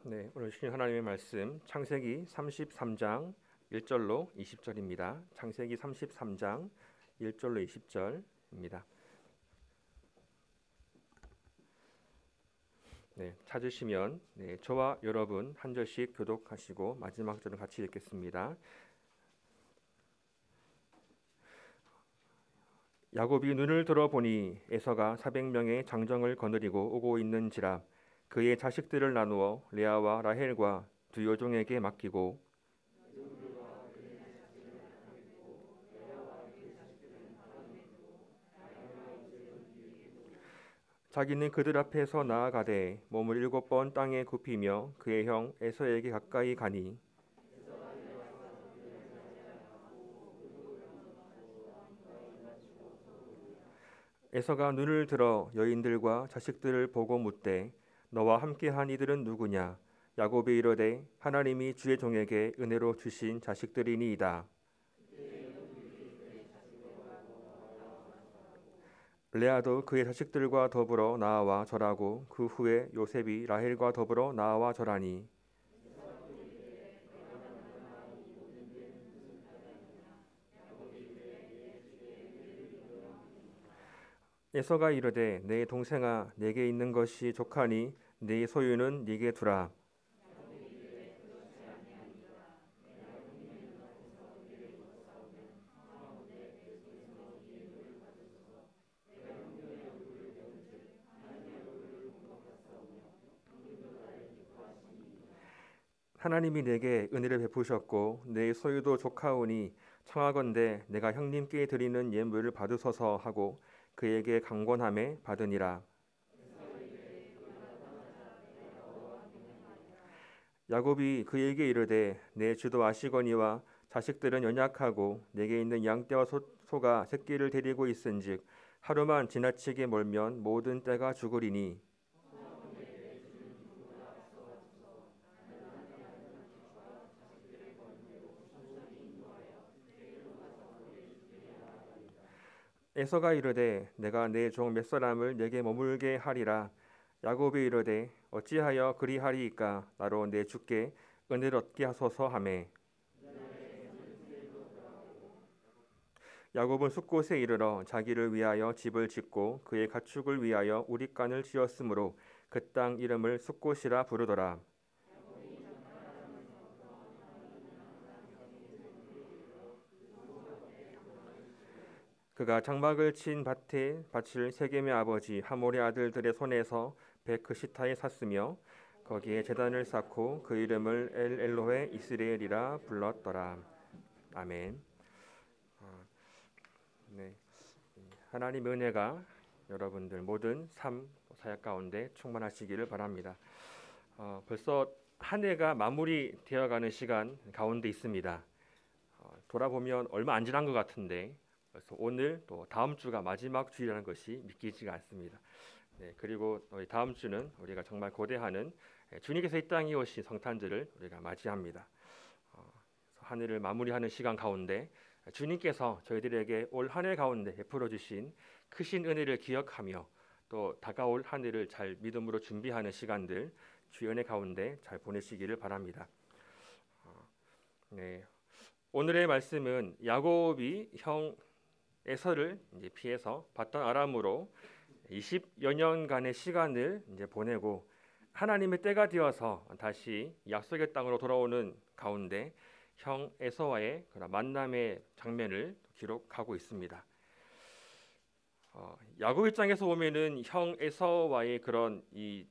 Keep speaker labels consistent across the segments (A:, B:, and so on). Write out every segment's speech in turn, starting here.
A: 네, 오늘 주신 하나님의 말씀 창세기 33장 1절로 20절입니다. 창세기 33장 1절로 20절입니다. 네, 찾으시면 저와 여러분 한 절씩 교독하시고 마지막 절은 같이 읽겠습니다. 야곱이 눈을 들어보니 에서가 400명의 장정을 거느리고 오고 있는지라 그의 자식들을 나누어 레아와 라헬과 두 여종에게 맡기고 자기는 그들 앞에서 나아가되 몸을 7번 땅에 굽히며 그의 형 에서에게 가까이 가니 에서가 눈을 들어 여인들과 자식들을 보고 묻되 너와 함께한 이들은 누구냐? 야곱이 이르되 하나님이 주의 종에게 은혜로 주신 자식들이니이다. 레아도 그의 자식들과 더불어 나아와 절하고 그 후에 요셉이 라헬과 더불어 나아와 절하니 에서가 이르되 내 동생아 내게 있는 것이 족하니 네 소유는 네게 두라. 하나님이 내게 은혜를 베푸셨고 내 소유도 족하오니 청하건대 내가 형님께 드리는 예물을 받으소서 하고 그에게 강권함에 받으니라. 야곱이 그에게 이르되 내 주도 아시거니와 자식들은 연약하고 내게 있는 양떼와 소가 새끼를 데리고 있은즉 하루만 지나치게 멀면 모든 떼가 죽으리니 에서가 이르되 내가 내 종 몇 사람을 내게 머물게 하리라. 야곱이 이르되 어찌하여 그리하리이까 나로 내 주께 은혜를 얻게 하소서 하매 야곱은 숫곳에 이르러 자기를 위하여 집을 짓고 그의 가축을 위하여 우릿간을 지었으므로 그 땅 이름을 숫곳이라 부르더라. 그가 장막을 친 밭을 세겜의 아버지 하몰의 아들들의 손에서 베크시타에 샀으며 거기에 제단을 쌓고 그 이름을 엘 엘로헤 이스라엘이라 불렀더라. 아멘. 네, 하나님의 은혜가 여러분들 모든 삶 사역 가운데 충만하시기를 바랍니다. 벌써 한 해가 마무리되어가는 시간 가운데 있습니다. 돌아보면 얼마 안 지난 것 같은데 그래서 오늘 또 다음 주가 마지막 주일이라는 것이 믿기지가 않습니다. 네, 그리고 다음 주는 우리가 정말 고대하는 주님께서 이 땅에 오신 성탄절을 우리가 맞이합니다. 한 해를 마무리하는 시간 가운데 주님께서 저희들에게 올 한 해 가운데 베풀어 주신 크신 은혜를 기억하며 또 다가올 한 해를 잘 믿음으로 준비하는 시간들 주의 은혜 가운데 잘 보내시기를 바랍니다. 네, 오늘의 말씀은 야곱이 형 에서를 이제 피해서 바단 아람으로 20여 년간의 시간을 이제 보내고 하나님의 때가 되어서 다시 약속의 땅으로 돌아오는 가운데 형 에서와의 그런 만남의 장면을 기록하고 있습니다. 야곱 입장에서 보면은 형 에서와의 그런 이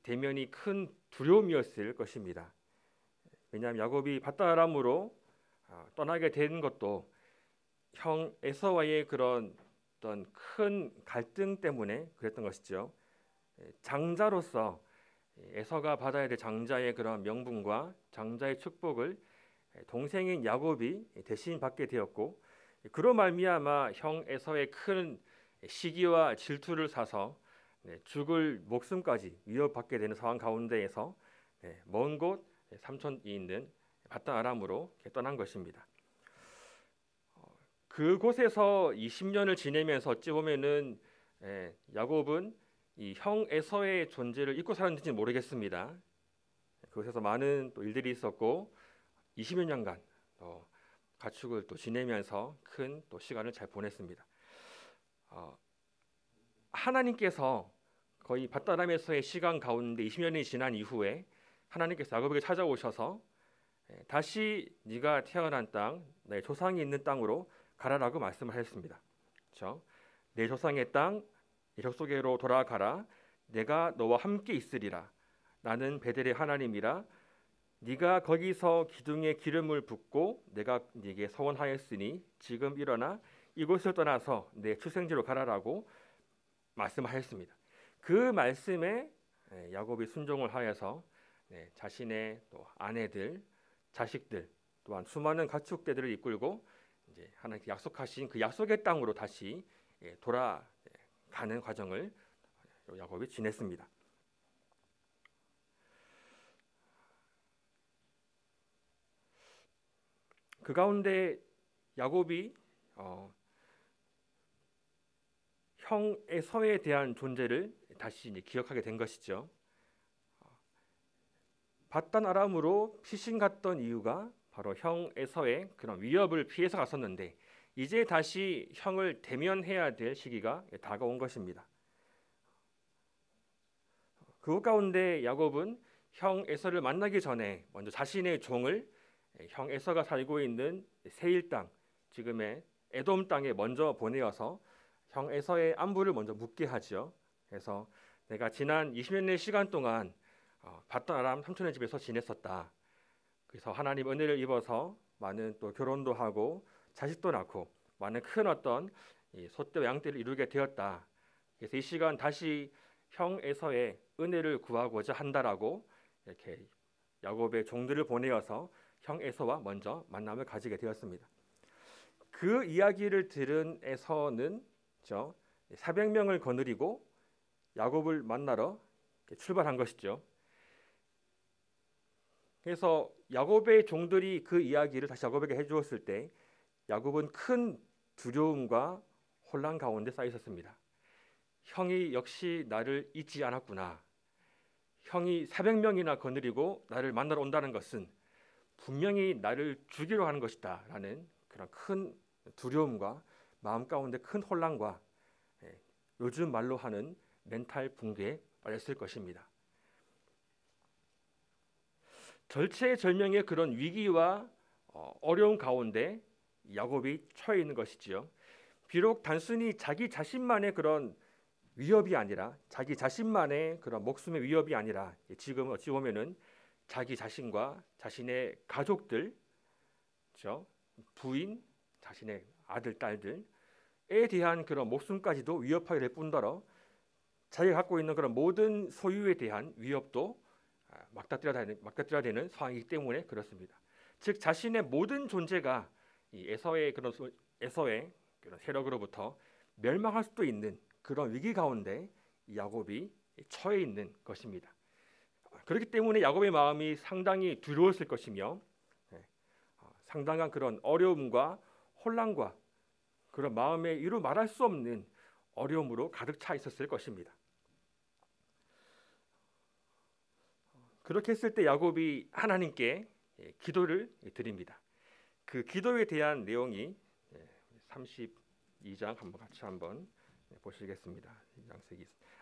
A: 대면이 큰 두려움이었을 것입니다. 왜냐하면 야곱이 바단 아람으로 떠나게 된 것도 형 에서와의 그런 어떤 큰 갈등 때문에 그랬던 것이죠. 장자로서 에서가 받아야 될 장자의 그런 명분과 장자의 축복을 동생인 야곱이 대신 받게 되었고 그로 말미암아 형 에서의 큰 시기와 질투를 사서 죽을 목숨까지 위협받게 되는 상황 가운데에서 먼 곳 삼촌이 있는 바단 아람으로 떠난 것입니다. 그곳에서 20년을 지내면서 어찌 보면은 야곱은 이 형 에서의 존재를 잊고 살았는지 모르겠습니다. 그곳에서 많은 또 일들이 있었고 20여 년간 가축을 또 지내면서 큰 또 시간을 잘 보냈습니다. 하나님께서 거의 밧다람에서의 시간 가운데 20년이 지난 이후에 하나님께서 야곱에게 찾아오셔서 다시 네가 태어난 땅, 내 조상이 있는 땅으로 가라라고 말씀을 하셨습니다. 그렇죠? 내 조상의 땅, 내 족속에로 돌아가라. 내가 너와 함께 있으리라. 나는 베델의 하나님이라. 네가 거기서 기둥에 기름을 붓고 내가 네게 서원하였으니 지금 일어나 이곳을 떠나서 내 출생지로 가라라고 말씀하였습니다. 그 말씀에 야곱이 순종을 하여서 자신의 또 아내들, 자식들 또한 수많은 가축대들을 이끌고 이제 하나님께 약속하신 그 약속의 땅으로 다시 돌아가는 과정을 야곱이 지냈습니다. 그 가운데 야곱이 형 에서에 대한 존재를 다시 이제 기억하게 된 것이죠. 밧단 아람으로 피신 갔던 이유가 바로 형 에서의 그런 위협을 피해서 갔었는데 이제 다시 형을 대면해야 될 시기가 다가온 것입니다. 그 가운데 야곱은 형 에서를 만나기 전에 먼저 자신의 종을 형 에서가 살고 있는 세일 땅, 지금의 에돔 땅에 먼저 보내어서 형 에서의 안부를 먼저 묻게 하죠. 그래서 내가 지난 20년의 시간 동안 밧단 아람 삼촌의 집에서 지냈었다. 그래서 하나님 은혜를 입어서 많은 또 결혼도 하고 자식도 낳고 많은 큰 어떤 소떼와 양떼를 이루게 되었다. 그래서 이 시간 다시 형 에서의 은혜를 구하고자 한다라고 이렇게 야곱의 종들을 보내어서 형 에서와 먼저 만남을 가지게 되었습니다. 그 이야기를 들은 에서는 400명을 거느리고 야곱을 만나러 출발한 것이죠. 그래서 야곱의 종들이 그 이야기를 다시 야곱에게 해주었을 때 야곱은 큰 두려움과 혼란 가운데 쌓여 있었습니다. 형이 역시 나를 잊지 않았구나. 형이 400명이나 거느리고 나를 만나러 온다는 것은 분명히 나를 죽이려 하는 것이다 라는 그런 큰 두려움과 마음 가운데 큰 혼란과 요즘 말로 하는 멘탈 붕괴에 빠졌을 것입니다. 절체절명의 그런 위기와 어려움 가운데 야곱이 처해 있는 것이지요. 비록 단순히 자기 자신만의 그런 위협이 아니라 자기 자신만의 그런 목숨의 위협이 아니라 지금 어찌 보면은 자기 자신과 자신의 가족들, 그렇죠? 부인, 자신의 아들, 딸들에 대한 그런 목숨까지도 위협하게 될 뿐더러 자기가 갖고 있는 그런 모든 소유에 대한 위협도 막다뜨려야 되는 상황이기 때문에 그렇습니다. 즉 자신의 모든 존재가 이 에서의 그런 세력으로부터 멸망할 수도 있는 그런 위기 가운데 야곱이 처해 있는 것입니다. 그렇기 때문에 야곱의 마음이 상당히 두려웠을 것이며 상당한 그런 어려움과 혼란과 그런 마음에 이루 말할 수 없는 어려움으로 가득 차 있었을 것입니다. 그렇게 했을 때 야곱이 하나님께 기도를 드립니다. 그 기도에 대한 내용이 32장 같이 한번 보시겠습니다.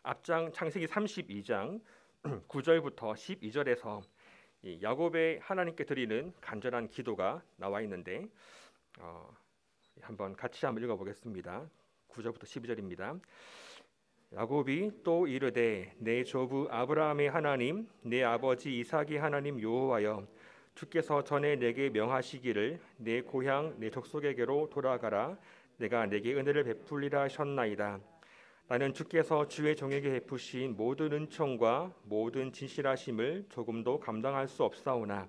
A: 앞장 창세기 32장 9절부터 12절에서 야곱의 하나님께 드리는 간절한 기도가 나와 있는데 한번 읽어보겠습니다. 9절부터 12절입니다. 야곱이 또 이르되 내 조부 아브라함의 하나님 내 아버지 이삭의 하나님 여호와여 주께서 전에 내게 명하시기를 내 고향 내 족속에게로 돌아가라 내가 내게 은혜를 베풀리라 하셨나이다. 나는 주께서 주의 종에게 베푸신 모든 은총과 모든 진실하심을 조금도 감당할 수 없사오나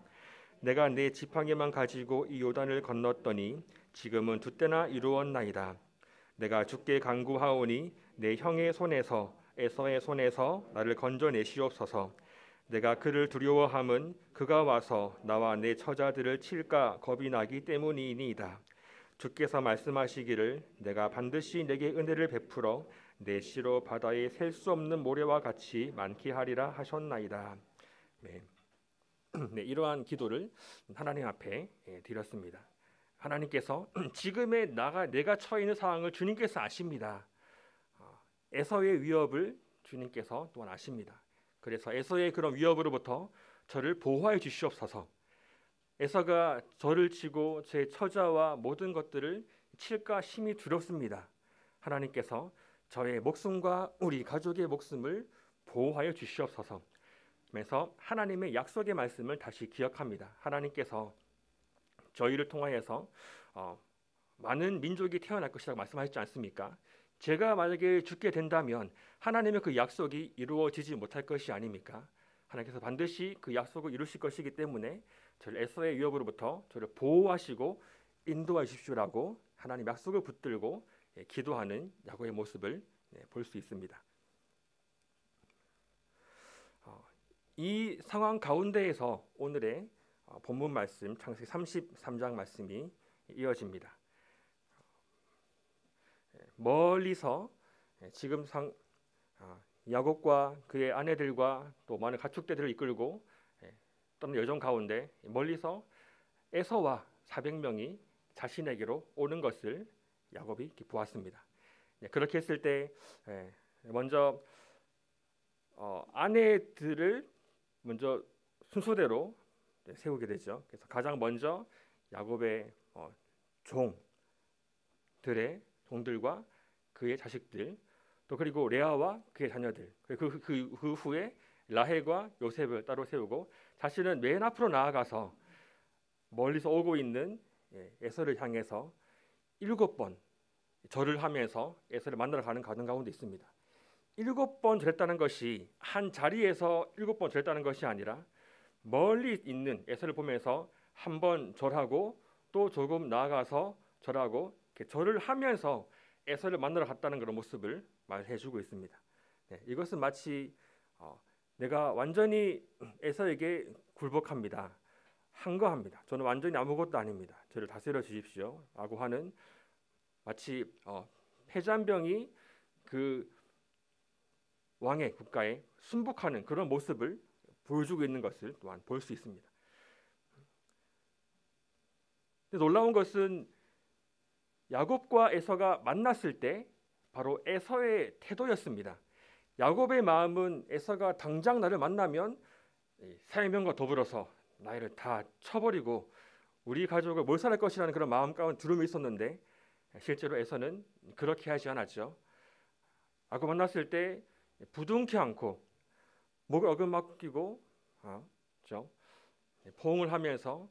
A: 내가 내 지팡이만 가지고 이 요단을 건넜더니 지금은 두 때나 이루었나이다. 내가 주께 간구하오니 내 형의 손에서 에서의 손에서 나를 건져내시옵소서. 내가 그를 두려워함은 그가 와서 나와 내 처자들을 칠까 겁이 나기 때문이니이다. 주께서 말씀하시기를 내가 반드시 내게 은혜를 베풀어 내 씨로 바다에 셀 수 없는 모래와 같이 많게 하리라 하셨나이다. 네. 네, 이러한 기도를 하나님 앞에 드렸습니다. 하나님께서 지금의 내가 처해 있는 상황을 주님께서 아십니다. 에서의 위협을 주님께서 또한 아십니다. 그래서 에서의 그런 위협으로부터 저를 보호하여 주시옵소서. 에서가 저를 치고 제 처자와 모든 것들을 칠까 심히 두렵습니다. 하나님께서 저의 목숨과 우리 가족의 목숨을 보호하여 주시옵소서. 그래서 하나님의 약속의 말씀을 다시 기억합니다. 하나님께서 저희를 통하여서 많은 민족이 태어날 것이라고 말씀하셨지 않습니까? 제가 만약에 죽게 된다면 하나님의 그 약속이 이루어지지 못할 것이 아닙니까? 하나님께서 반드시 그 약속을 이루실 것이기 때문에 저를 에서의 위협으로부터 저를 보호하시고 인도해 주십시오라고 하나님 약속을 붙들고 기도하는 야곱의 모습을 볼 수 있습니다. 이 상황 가운데에서 오늘의 본문 말씀 창세기 33장 말씀이 이어집니다. 멀리서 지금 야곱과 그의 아내들과 또 많은 가축대들을 이끌고 떠난 여정 가운데 멀리서 에서와 400명이 자신에게로 오는 것을 야곱이 보았습니다. 그렇게 했을 때 먼저 아내들을 먼저 순서대로 세우게 되죠. 그래서 가장 먼저 야곱의 종들과 그의 자식들, 또 그리고 레아와 그의 자녀들, 그 후에 라헬과 요셉을 따로 세우고 자신은 맨 앞으로 나아가서 멀리서 오고 있는 에서를 향해서 7번 절을 하면서 에서를 만나러 가는 과정 가운데 있습니다. 7번 절했다는 것이 한 자리에서 7번 절했다는 것이 아니라 멀리 있는 에서를 보면서 한 번 절하고 또 조금 나아가서 절하고 이렇게 절을 하면서 에서를 만나러 갔다는 그런 모습을 말해주고 있습니다. 이것은 마치 내가 완전히 에서에게 굴복합니다. 항거합니다. 저는 완전히 아무것도 아닙니다. 저를 다스려 주십시오. 라고 하는 마치 패잔병이 그 왕의 국가에 순복하는 그런 모습을 보여주고 있는 것을 또한 볼 수 있습니다. 놀라운 것은 야곱과 에서가 만났을 때 바로 에서의 태도였습니다. 야곱의 마음은 에서가 당장 나를 만나면 4명과 더불어서 나이를 다 쳐버리고 우리 가족을 몰살할 것이라는 그런 마음 가운데 두려움이 있었는데 실제로 에서는 그렇게 하지 않았죠. 야곱 만났을 때 부둥키 않고 목을 어금맞기고 포옹을 하면서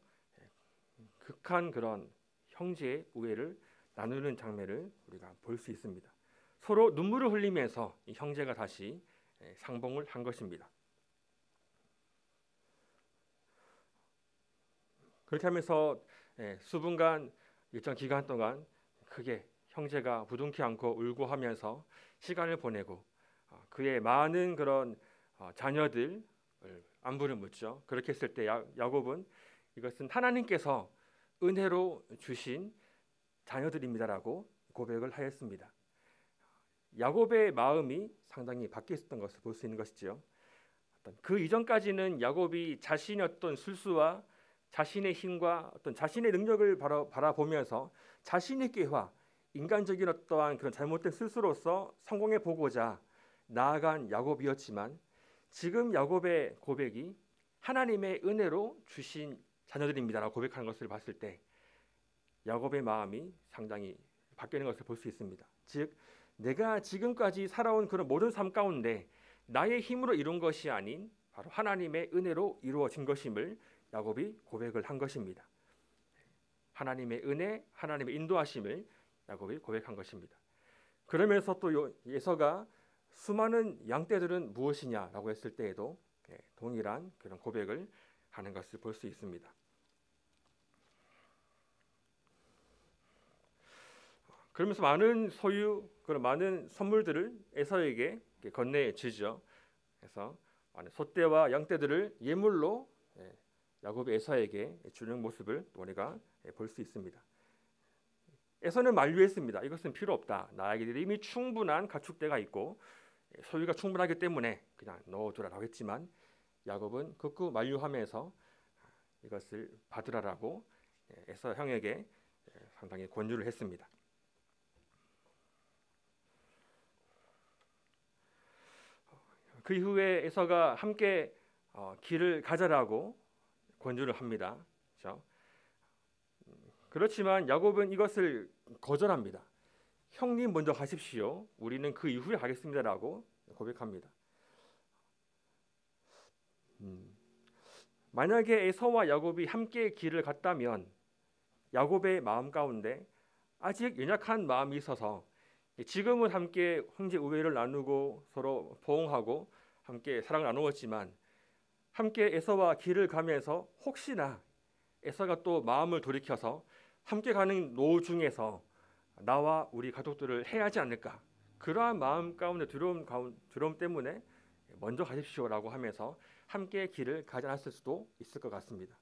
A: 극한 그런 형제의 우애를 나누는 장면을 우리가 볼 수 있습니다. 서로 눈물을 흘리면서 이 형제가 다시 상봉을 한 것입니다. 그렇게 하면서 수분간 일정 기간 동안 크게 형제가 부둥키 않고 울고 하면서 시간을 보내고 그의 많은 그런 자녀들 안부를 묻죠. 그렇게 했을 때 야곱은 이것은 하나님께서 은혜로 주신 자녀들입니다라고 고백을 하였습니다. 야곱의 마음이 상당히 바뀌어 있었던 것을 볼 수 있는 것이죠. 그 이전까지는 야곱이 자신의 어떤 술수와 자신의 힘과 어떤 자신의 능력을 바라보면서 자신의 꾀와 인간적인 어떠한 그런 잘못된 술수로서 성공해 보고자 나아간 야곱이었지만 지금 야곱의 고백이 하나님의 은혜로 주신 자녀들입니다라고 고백하는 것을 봤을 때 야곱의 마음이 상당히 바뀌는 것을 볼 수 있습니다. 즉 내가 지금까지 살아온 그런 모든 삶 가운데 나의 힘으로 이룬 것이 아닌 바로 하나님의 은혜로 이루어진 것임을 야곱이 고백을 한 것입니다. 하나님의 은혜, 하나님의 인도하심을 야곱이 고백한 것입니다. 그러면서 또 에서가 수많은 양떼들은 무엇이냐라고 했을 때에도 동일한 그런 고백을 하는 것을 볼 수 있습니다. 그러면서 많은 그런 많은 선물들을 에서에게 건네주죠. 그래서 많은 소떼와 양떼들을 예물로 야곱이 에서에게 주는 모습을 우리가 볼 수 있습니다. 에서는 만류했습니다. 이것은 필요 없다. 나에게 이미 충분한 가축대가 있고 소유가 충분하기 때문에 그냥 넣어두라라고 했지만 야곱은 극구 만류하면서 이것을 받으라라고 에서 형에게 상당히 권유를 했습니다. 그 이후에 에서가 함께 길을 가자라고 권유를 합니다. 그렇죠? 그렇지만 야곱은 이것을 거절합니다. 형님 먼저 가십시오. 우리는 그 이후에 가겠습니다라고 고백합니다. 만약에 에서와 야곱이 함께 길을 갔다면 야곱의 마음 가운데 아직 연약한 마음이 있어서 지금은 함께 형제 우애를 나누고 서로 포옹하고 함께 사랑을 나누었지만 함께 에서와 길을 가면서 혹시나 에서가 또 마음을 돌이켜서 함께 가는 노 중에서 나와 우리 가족들을 해하지 않을까, 그러한 마음 가운데 두려움 때문에 먼저 가십시오라고 하면서 함께 길을 가지 않았을 수도 있을 것 같습니다.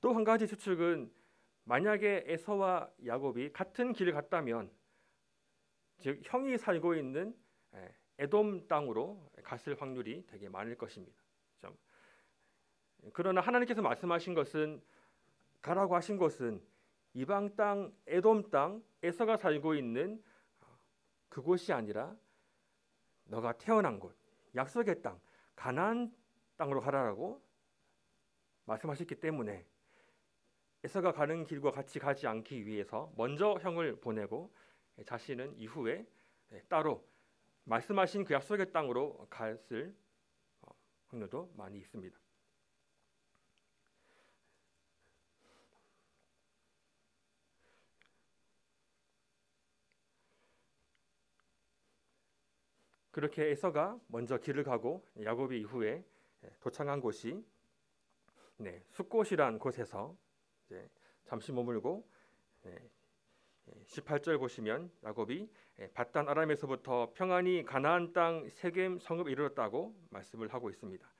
A: 또 한 가지 추측은 만약에 에서와 야곱이 같은 길을 갔다면, 즉 형이 살고 있는 에돔 땅으로 갔을 확률이 되게 많을 것입니다. 그러나 하나님께서 말씀하신 것은, 가라고 하신 것은 이방 땅 에돔 땅 에서가 살고 있는 그곳이 아니라 너가 태어난 곳, 약속의 땅 가나안 땅으로 가라라고 말씀하셨기 때문에 에서가 가는 길과 같이 가지 않기 위해서 먼저 형을 보내고 자신은 이후에 따로 말씀하신 그 약속의 땅으로 갔을 확률도 많이 있습니다. 그렇게 에서가 먼저 길을 가고 야곱이 이후에 도착한 곳이 숫곳이란 곳에서 잠시 머물고 18절 보시면 야곱이 밧단 아람에서부터 평안히 가나안 땅 세겜 성읍에 이르렀다고 말씀을 하고 있습니다.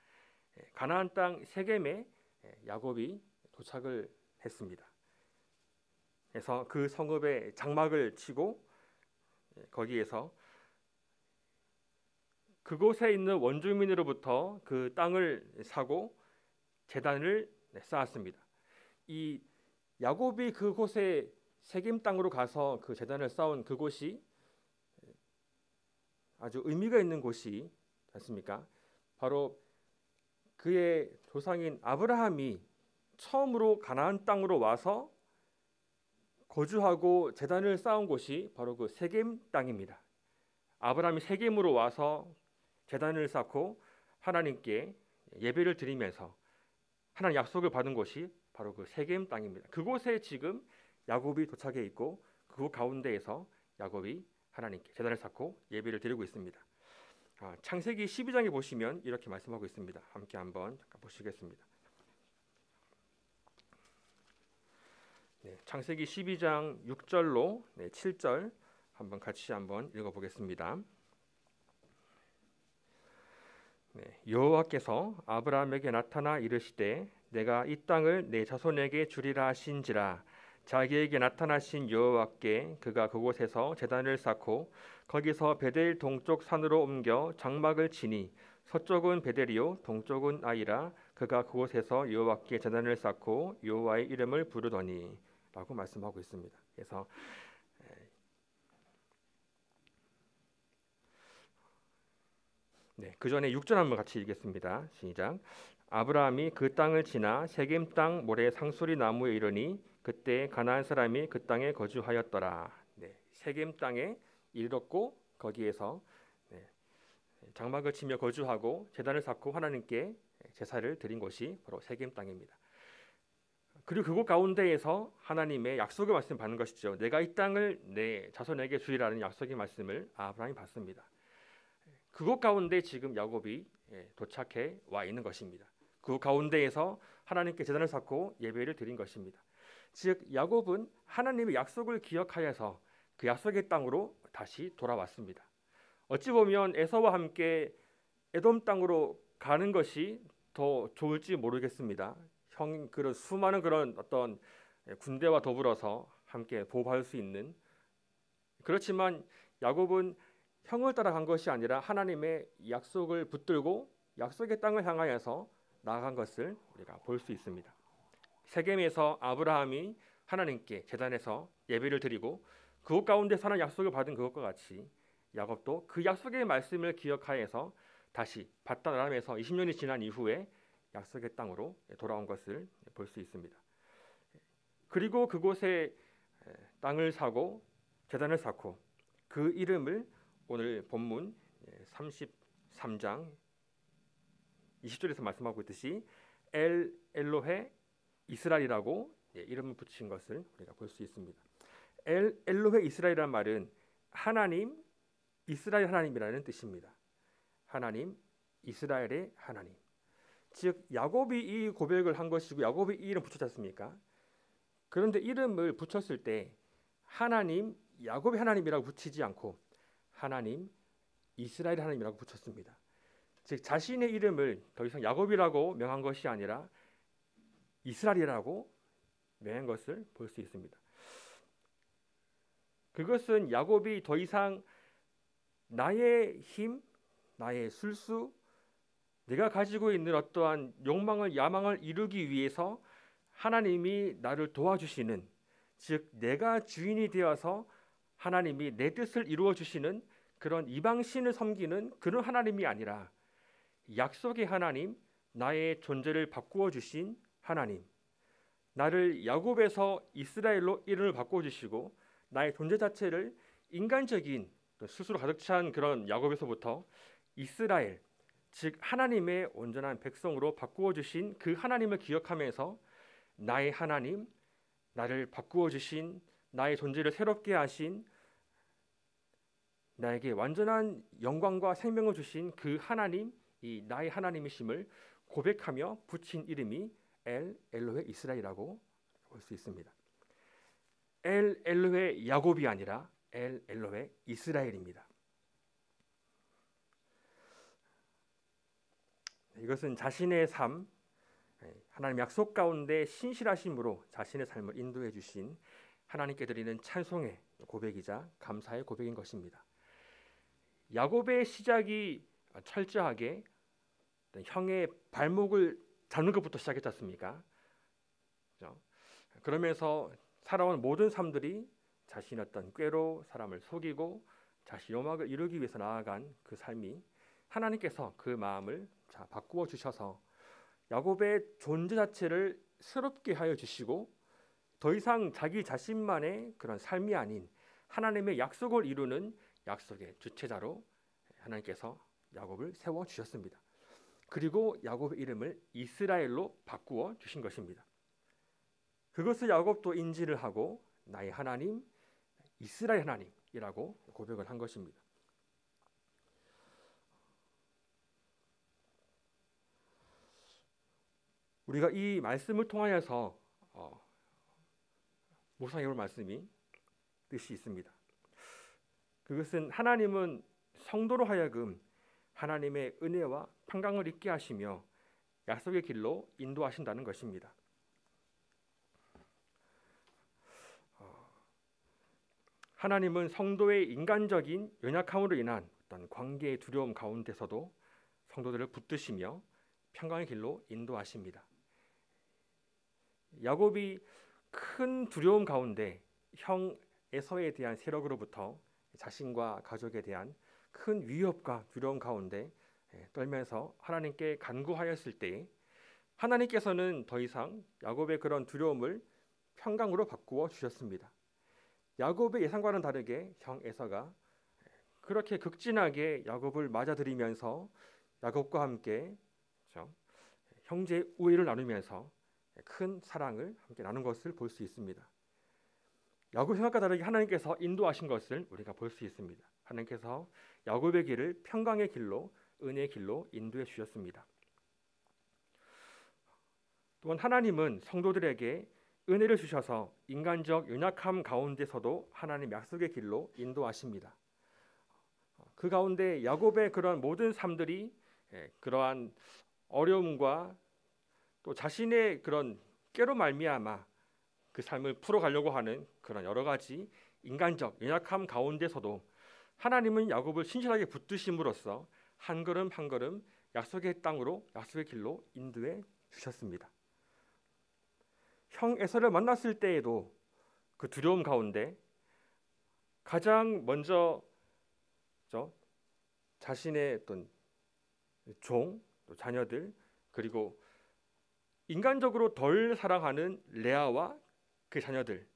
A: 가나안 땅 세겜에 야곱이 도착을 했습니다. 그래서 그 성읍에 장막을 치고 거기에서 그곳에 있는 원주민으로부터 그 땅을 사고 제단을 쌓았습니다. 이 야곱이 그곳에 세겜 땅으로 가서 그 제단을 쌓은 그곳이 아주 의미가 있는 곳이 않습니까? 바로 그의 조상인 아브라함이 처음으로 가나안 땅으로 와서 거주하고 제단을 쌓은 곳이 바로 그 세겜 땅입니다. 아브라함이 세겜으로 와서 제단을 쌓고 하나님께 예배를 드리면서 하나님 약속을 받은 곳이 바로 그 세겜 땅입니다. 그곳에 지금 야곱이 도착해 있고 그 가운데에서 야곱이 하나님께 제단을 쌓고 예배를 드리고 있습니다. 창세기 12장에 보시면 이렇게 말씀하고 있습니다. 함께 한번 잠깐 보시겠습니다. 창세기 12장 6절로 7절 한번 같이 한번 읽어보겠습니다. 여호와께서 아브라함에게 나타나 이르시되 내가 이 땅을 내 자손에게 주리라 하신지라. 자기에게 나타나신 여호와께 그가 그곳에서 제단을 쌓고 거기서 베델 동쪽 산으로 옮겨 장막을 치니 서쪽은 베델이요 동쪽은 아이라. 그가 그곳에서 여호와께 제단을 쌓고 여호와의 이름을 부르더니 라고 말씀하고 있습니다. 그래서 그 전에 6절 한번 같이 읽겠습니다. 시작. 아브라함이 그 땅을 지나 세겜 땅 모래 상수리 나무에 이르니 그때 가나안 사람이 그 땅에 거주하였더라. 세겜 땅에 이르렀고 거기에서 장막을 치며 거주하고 제단을 쌓고 하나님께 제사를 드린 곳이 바로 세겜 땅입니다. 그리고 그곳 가운데에서 하나님의 약속의 말씀 받는 것이죠. 내가 이 땅을 내 자손에게 주리라는 약속의 말씀을 아브라함이 받습니다. 그곳 가운데 지금 야곱이 도착해 와 있는 것입니다. 그 가운데에서 하나님께 제단을 쌓고 예배를 드린 것입니다. 즉 야곱은 하나님의 약속을 기억하여서 그 약속의 땅으로 다시 돌아왔습니다. 어찌 보면 에서와 함께 에돔 땅으로 가는 것이 더 좋을지 모르겠습니다. 그런 수많은 그런 어떤 군대와 더불어서 함께 보호할 수 있는, 그렇지만 야곱은 형을 따라간 것이 아니라 하나님의 약속을 붙들고 약속의 땅을 향하여서 나아간 것을 우리가 볼 수 있습니다. 세겜에서 아브라함이 하나님께 제단에서 예배를 드리고 그곳 가운데 사는 약속을 받은 그것과 같이 야곱도 그 약속의 말씀을 기억하여서 다시 밧단 아람에서 20년이 지난 이후에 약속의 땅으로 돌아온 것을 볼 수 있습니다. 그리고 그곳에 땅을 사고 제단을 쌓고 그 이름을 오늘 본문 33장 20절에서 말씀하고 있듯이 엘 엘로헤 이스라엘이라고 이름을 붙인 것을 우리가 볼 수 있습니다. 엘 엘로헤 이스라엘이라는 말은 하나님, 이스라엘 하나님이라는 뜻입니다. 하나님, 이스라엘의 하나님. 즉 야곱이 이 고백을 한 것이고 야곱이 이 이름 붙였지 않습니까? 그런데 이름을 붙였을 때 하나님, 야곱의 하나님이라고 붙이지 않고 하나님, 이스라엘 하나님이라고 붙였습니다. 즉 자신의 이름을 더 이상 야곱이라고 명한 것이 아니라 이스라엘이라고 명한 것을 볼 수 있습니다. 그것은 야곱이 더 이상 나의 힘, 나의 술수, 내가 가지고 있는 어떠한 욕망을 야망을 이루기 위해서 하나님이 나를 도와주시는, 즉 내가 주인이 되어서 하나님이 내 뜻을 이루어 주시는 그런 이방신을 섬기는 그런 하나님이 아니라 약속의 하나님, 나의 존재를 바꾸어 주신 하나님, 나를 야곱에서 이스라엘로 이름을 바꾸어 주시고 나의 존재 자체를 인간적인 스스로 가득 찬 그런 야곱에서부터 이스라엘, 즉 하나님의 온전한 백성으로 바꾸어 주신 그 하나님을 기억하면서 나의 하나님, 나를 바꾸어 주신, 나의 존재를 새롭게 하신, 나에게 완전한 영광과 생명을 주신 그 하나님, 이 나의 하나님이심을 고백하며 붙인 이름이 엘 엘로헤 이스라엘이라고 볼 수 있습니다. 엘 엘로헤 야곱이 아니라 엘 엘로헤 이스라엘입니다. 이것은 자신의 삶, 하나님 약속 가운데 신실하심으로 자신의 삶을 인도해 주신 하나님께 드리는 찬송의 고백이자 감사의 고백인 것입니다. 야곱의 시작이 철저하게 형의 발목을 잡는 것부터 시작했지 않습니까? 그러면서 살아온 모든 삶들이 자신의 어떤 꾀로 사람을 속이고 자신의 욕망을 이루기 위해서 나아간 그 삶이 하나님께서 그 마음을 바꾸어 주셔서 야곱의 존재 자체를 새롭게 하여 주시고 더 이상 자기 자신만의 그런 삶이 아닌 하나님의 약속을 이루는 약속의 주체자로 하나님께서 야곱을 세워 주셨습니다. 그리고 야곱의 이름을 이스라엘로 바꾸어 주신 것입니다. 그것을 야곱도 인지를 하고 나의 하나님, 이스라엘 하나님이라고 고백을 한 것입니다. 우리가 이 말씀을 통하여서 묵상해 볼 말씀이 뜻이 있습니다. 그것은 하나님은 성도로 하여금 하나님의 은혜와 평강을 있게 하시며 약속의 길로 인도하신다는 것입니다. 하나님은 성도의 인간적인 연약함으로 인한 어떤 관계의 두려움 가운데서도 성도들을 붙드시며 평강의 길로 인도하십니다. 야곱이 큰 두려움 가운데 형 에서에 대한 세력으로부터 자신과 가족에 대한 큰 위협과 두려움 가운데 떨면서 하나님께 간구하였을 때 하나님께서는 더 이상 야곱의 그런 두려움을 평강으로 바꾸어 주셨습니다. 야곱의 예상과는 다르게 형 에서가 그렇게 극진하게 야곱을 맞아들이면서 야곱과 함께 형제의 우애를 나누면서 큰 사랑을 함께 나눈 것을 볼 수 있습니다. 야곱 생각과 다르게 하나님께서 인도하신 것을 우리가 볼 수 있습니다. 하나님께서 야곱의 길을 평강의 길로, 은혜의 길로 인도해 주셨습니다. 또한 하나님은 성도들에게 은혜를 주셔서 인간적 연약함 가운데서도 하나님 약속의 길로 인도하십니다. 그 가운데 야곱의 그런 모든 삶들이 그러한 어려움과 또 자신의 그런 꾀로 말미암아 그 삶을 풀어가려고 하는 그런 여러 가지 인간적 연약함 가운데서도 하나님은 야곱을 신실하게 붙드심으로써 한 걸음 한 걸음 약속의 땅으로, 약속의 길로 인도해 주셨습니다. 형 에서를 만났을 때에도 그 두려움 가운데 가장 먼저 자신의 어떤 종, 또 자녀들, 그리고 인간적으로 덜 사랑하는 레아와 그 자녀들,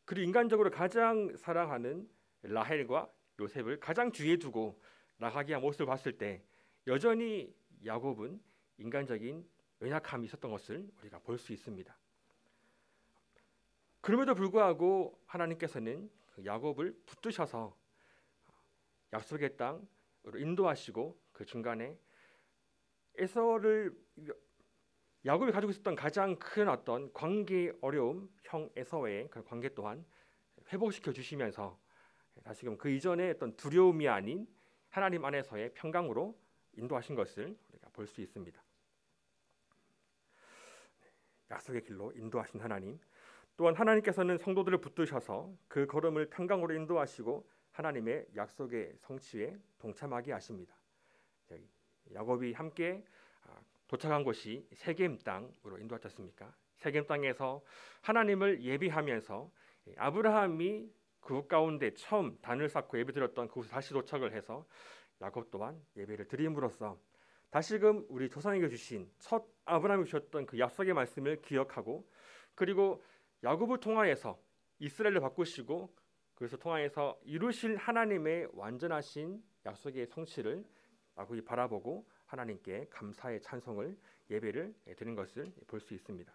A: 그리고 인간적으로 가장 사랑하는 라헬과 요셉을 가장 주위에 두고 나가게 한 모습을 봤을 때 여전히 야곱은 인간적인 연약함이 있었던 것을 우리가 볼 수 있습니다. 그럼에도 불구하고 하나님께서는 그 야곱을 붙드셔서 약속의 땅으로 인도하시고 그 중간에 에서를 야곱이 가지고 있었던 가장 큰 어떤 관계의 어려움, 형 에서와의 그 관계 또한 회복시켜 주시면서 다시금 그 이전의 어떤 두려움이 아닌 하나님 안에서의 평강으로 인도하신 것을 우리가 볼 수 있습니다. 약속의 길로 인도하신 하나님, 또한 하나님께서는 성도들을 붙드셔서 그 걸음을 평강으로 인도하시고 하나님의 약속의 성취에 동참하게 하십니다. 야곱이 함께 도착한 곳이 세겜 땅으로 인도하지 않습니까? 세겜 땅에서 하나님을 예비하면서 아브라함이 그곳 가운데 처음 단을 쌓고 예배드렸던 그곳에 다시 도착을 해서 야곱 또한 예배를 드림으로써 다시금 우리 조상에게 주신 첫 아브라함이 주셨던 그 약속의 말씀을 기억하고, 그리고 야곱을 통하여서 이스라엘을 바꾸시고 그래서 통하여서 이루실 하나님의 완전하신 약속의 성취를 야곱이 바라보고 하나님께 감사의 찬송을 예배를 드리는 것을 볼 수 있습니다.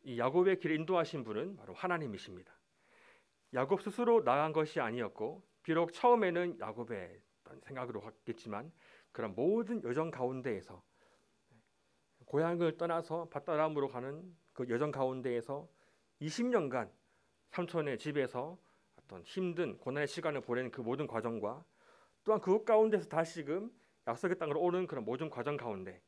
A: 이 야곱의 길을 인도하신 분은 바로 하나님이십니다. 야곱 스스로 나간 것이 아니었고, 비록 처음에는 야곱의 생각으로 갔겠지만 그런 모든 여정 가운데에서 고향을 떠나서 밧다람으로 가는 그 여정 가운데에서 20년간 삼촌의 집에서 어떤 힘든 고난의 시간을 보내는 그 모든 과정과 또한 그곳 가운데서 다시금 약속의 땅으로 오는 그런 모든 과정 가운데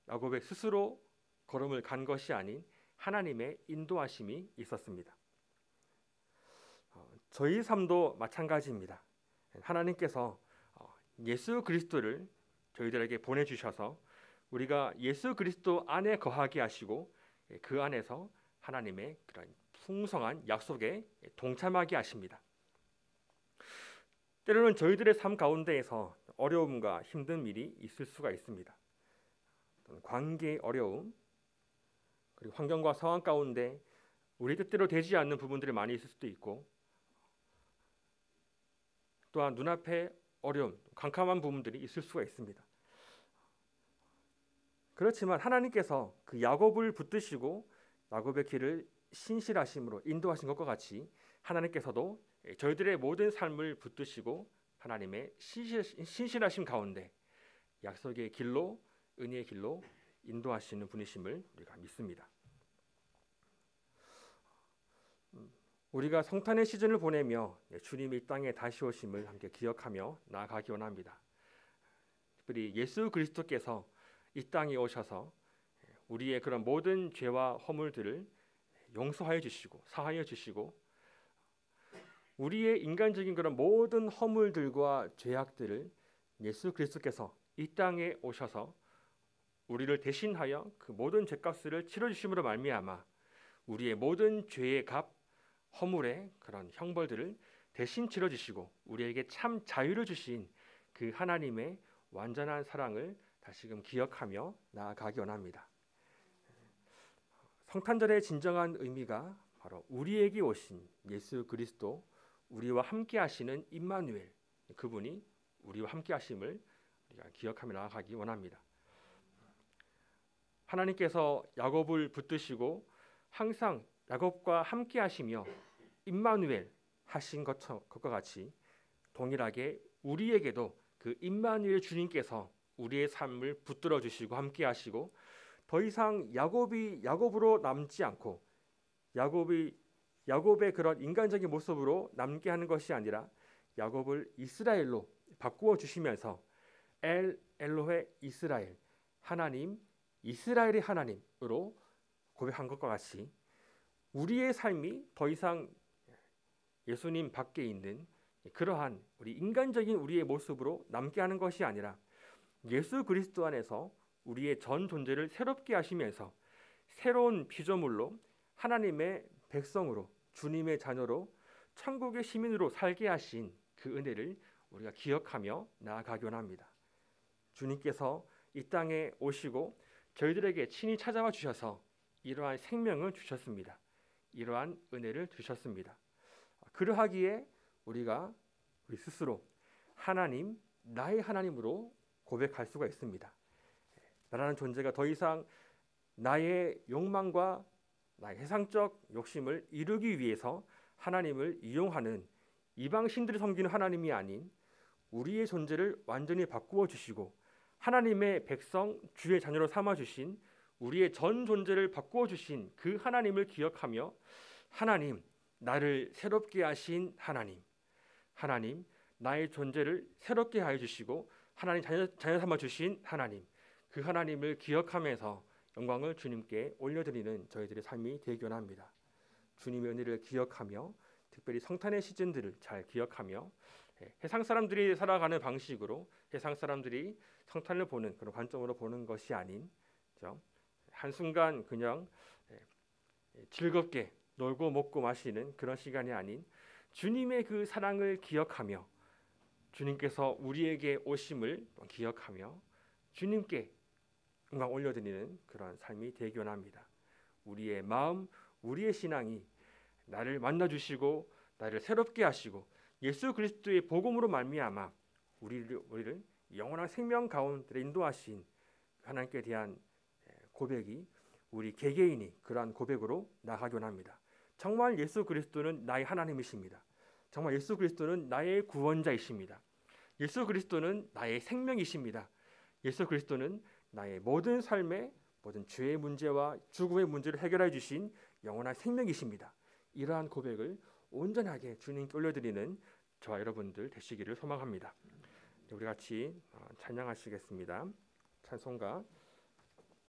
A: 야곱의 스스로 걸음을 간 것이 아닌 하나님의 인도하심이 있었습니다. 저희 삶도 마찬가지입니다. 하나님께서 예수 그리스도를 저희들에게 보내주셔서 우리가 예수 그리스도 안에 거하게 하시고 그 안에서 하나님의 그런 풍성한 약속에 동참하게 하십니다. 때로는 저희들의 삶 가운데에서 어려움과 힘든 일이 있을 수가 있습니다. 관계의 어려움, 그리고 환경과 상황 가운데 우리 뜻대로 되지 않는 부분들이 많이 있을 수도 있고, 또한 눈앞에 어려움, 캄캄한 부분들이 있을 수가 있습니다. 그렇지만 하나님께서 그 야곱을 붙드시고 야곱의 길을 신실하심으로 인도하신 것과 같이 하나님께서도 저희들의 모든 삶을 붙드시고 하나님의 신실하심 가운데 약속의 길로, 은혜의 길로 인도하시는 분이심을 우리가 믿습니다. 우리가 성탄의 시즌을 보내며 주님이 이 땅에 다시 오심을 함께 기억하며 나아가기 원합니다. 특별히 예수 그리스도께서 이 땅에 오셔서 우리의 그런 모든 죄와 허물들을 용서하여 주시고 사하여 주시고, 우리의 인간적인 그런 모든 허물들과 죄악들을 예수 그리스도께서 이 땅에 오셔서 우리를 대신하여 그 모든 죄값을 치러 주심으로 말미암아 우리의 모든 죄의 값, 허물의 그런 형벌들을 대신 치러 주시고 우리에게 참 자유를 주신 그 하나님의 완전한 사랑을 다시금 기억하며 나아가기 원합니다. 성탄절의 진정한 의미가 바로 우리에게 오신 예수 그리스도, 우리와 함께 하시는 임마누엘, 그분이 우리와 함께 하심을 우리가 기억하며 나아가기 원합니다. 하나님께서 야곱을 붙드시고 항상 야곱과 함께 하시며 임마누엘 하신 것과 같이 동일하게 우리에게도 그 임마누엘 주님께서 우리의 삶을 붙들어 주시고 함께 하시고, 더 이상 야곱이 야곱으로 남지 않고 야곱의 그런 인간적인 모습으로 남게 하는 것이 아니라 야곱을 이스라엘로 바꾸어 주시면서 엘로헤 이스라엘, 하나님 이스라엘의 하나님으로 고백한 것과 같이 우리의 삶이 더 이상 예수님 밖에 있는 그러한 우리 인간적인 우리의 모습으로 남게 하는 것이 아니라 예수 그리스도 안에서 우리의 전 존재를 새롭게 하시면서 새로운 피조물로 하나님의 백성으로 주님의 자녀로 천국의 시민으로 살게 하신 그 은혜를 우리가 기억하며 나아가곤 합니다. 주님께서 이 땅에 오시고 저희들에게 친히 찾아와 주셔서 이러한 생명을 주셨습니다. 이러한 은혜를 주셨습니다. 그러하기에 우리가 우리 스스로 하나님, 나의 하나님으로 고백할 수가 있습니다. 나라는 존재가 더 이상 나의 욕망과 나의 세상적 욕심을 이루기 위해서 하나님을 이용하는 이방 신들을 섬기는 하나님이 아닌 우리의 존재를 완전히 바꾸어 주시고 하나님의 백성, 주의 자녀로 삼아 주신 우리의 전 존재를 바꾸어 주신 그 하나님을 기억하며 하나님, 나를 새롭게 하신 하나님, 하나님, 나의 존재를 새롭게 하여 주시고 하나님 자녀 삼아 주신 하나님, 그 하나님을 기억하면서 영광을 주님께 올려드리는 저희들의 삶이 되기 원합니다. 주님의 은혜를 기억하며 특별히 성탄의 시즌들을 잘 기억하며 해상 사람들이 살아가는 방식으로 해상 사람들이 성탄을 보는 그런 관점으로 보는 것이 아닌 한순간 그냥 즐겁게 놀고 먹고 마시는 그런 시간이 아닌 주님의 그 사랑을 기억하며 주님께서 우리에게 오심을 기억하며 주님께 영광 올려드리는 그런 삶이 되기 원합니다. 우리의 마음, 우리의 신앙이 나를 만나주시고 나를 새롭게 하시고 예수 그리스도의 복음으로 말미암아 우리를 영원한 생명 가운데 인도하신 하나님께 대한 고백이 우리 개개인이 그러한 고백으로 나가곤 합니다. 정말 예수 그리스도는 나의 하나님이십니다. 정말 예수 그리스도는 나의 구원자이십니다. 예수 그리스도는 나의 생명이십니다. 예수 그리스도는 나의 모든 삶의 모든 죄의 문제와 죽음의 문제를 해결해 주신 영원한 생명이십니다. 이러한 고백을 온전하게 주님께 올려드리는 저와 여러분들 되시기를 소망합니다. 우리 같이 찬양하시겠습니다. 찬송가